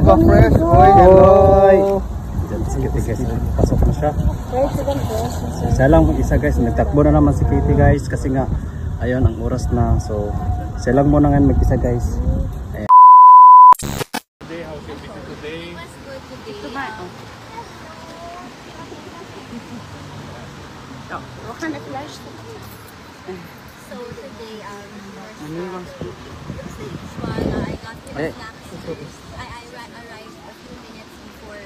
ka-fresh. Oy, hello. Si Kitty guys, pasok na siya. Isa lang isa guys, nagtakbo na naman si Kitty guys kasi nga ayun ang oras na. So siya lang muna ngayon mag-isa guys. Ayan. Today, how's your visit today? It was good today. What kind of flash? So today, I got him snacks first. I arrived a few minutes before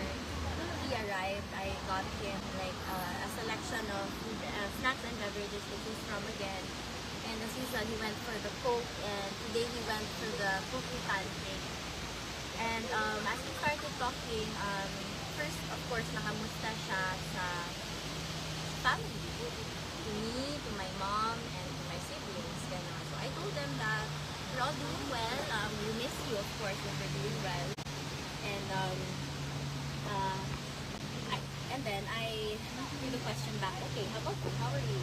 he arrived. I got him like a selection of food, snacks and beverages to choose from again. And as usual, he went for the Coke, and today he went for the cookie pancake. And as we started talking, first of course nakamusta siya sa family, to me, to my mom, and to my siblings. Ganun. So I told them that we're all doing well. We miss you, of course, if we're doing well. And then I threw the question back. Okay, how about you? How are you?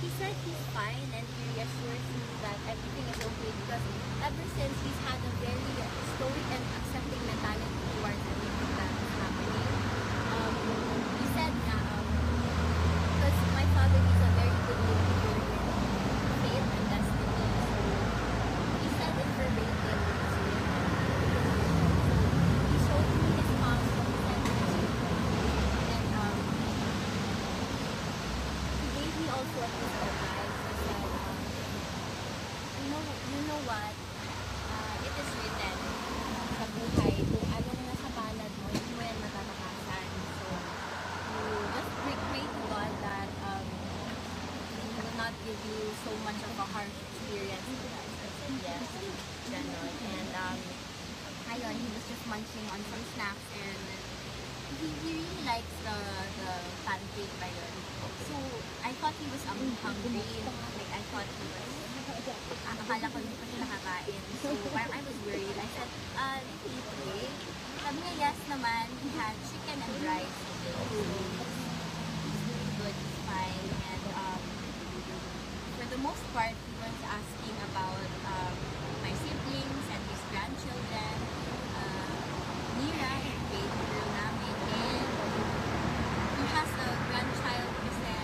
He said he's fine, and he reassures me that everything is okay because ever since he's had a very stoic and accepting mentality towards everything that is happening. He said that because my father is a very good believer in faith and destiny, so he said it verbatim. He showed me his calm and he gave me also a piece of advice. He said, you know what? It is written sa buhay kung anong nasa palad mo, hindi mo yan matatakasan. So, you just pray to God that He will not give you so much of a harsh experience in life. I said, yes, ganon. And ayun, he was just munching on some snacks and he really likes the pancake by yun. So, I thought he was hungry. Like, I thought he was, akala ko hindi pa siya nakakain. So, parang I was worried. I said, did he eat today? Sabi niya, yes naman. He had chicken and rice today. So, he's really good. He's fine. And for the most part, he was asking about my siblings and his grandchildren. Mira, yung baby girl namin. And he has a grandchild kasi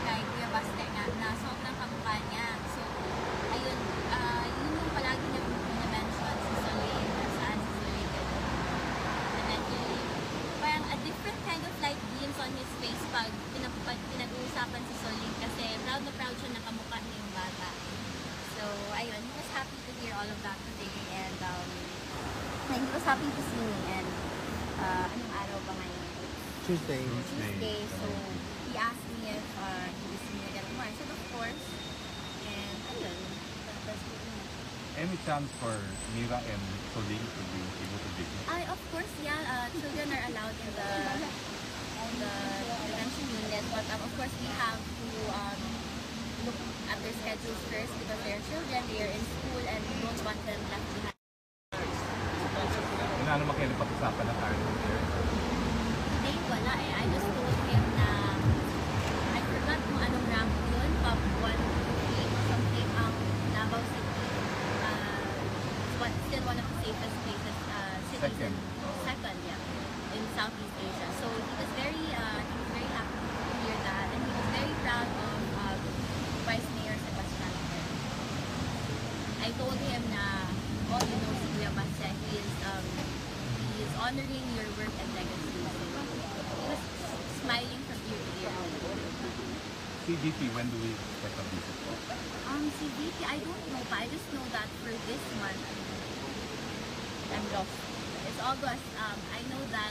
kay Kuya Baste nga na sobrang kamukha niya. So, ayun, yun yung palagi na mention si Soleil, saan si Soleil ganun. And then, parang a different kind of light beams on his face pag pinag-uusapan si Soleil kasi proud na proud siya na kamukha niya yung bata. So, ayun, he was happy to hear all of that today and he was happy to see me and anong araw ba ngayon? Tuesday. So, he asked me if he will see me again tomorrow. I said, of course. And ayun, that's good enough. Any chance for Mira and Soleil to be able to visit? Of course, yeah. Children are allowed in the detention unit, but of course we have to look at their schedules first because they're children, they are in school, and we don't want them left behind. Ano naman kayo napag-usapan na tayo here? Today, wala eh. I just told him na I forgot kung anong rank yun, top 1 something ang Davao City. Still one of the safest places, cities second, yeah, in Southeast Asia. So he was very happy to hear that, and he was very proud of Vice Mayor Sebastian. I told him na, oh, you know, si Kuya Baste, he is honoring your work and legacy. So, he was smiling from ear to ear. CDP, when do we expect a visit? CDP, I don't know, but I just know that for this month, I'm lost. It's August. I know that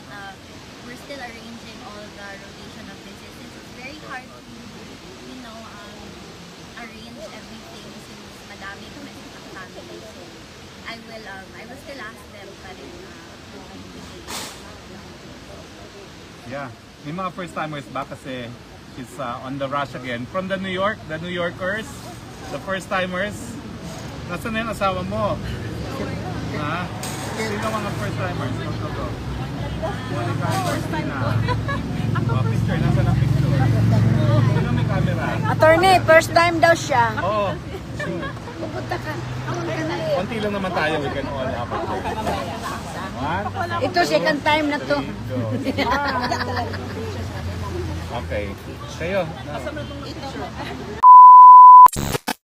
we're still arranging all the rotation of visits. It's very hard to, you know, arrange everything since madami kami sa family. So, I will still ask them pa rin Yeah, yung mga first-timers ba kasi she's on the rush again. From the New Yorkers, the first-timers. Nasaan na yung asawa mo? Ha? Sino mga first-timers? Go. Monica and Christina. Picture, nasaan ang picture? Sino may camera? Attorney, first time daw siya. Oo. Pupunta ka. Konti lang naman tayo, we can all have a One, Ito, second time na to. three, go. Okay. Kayo.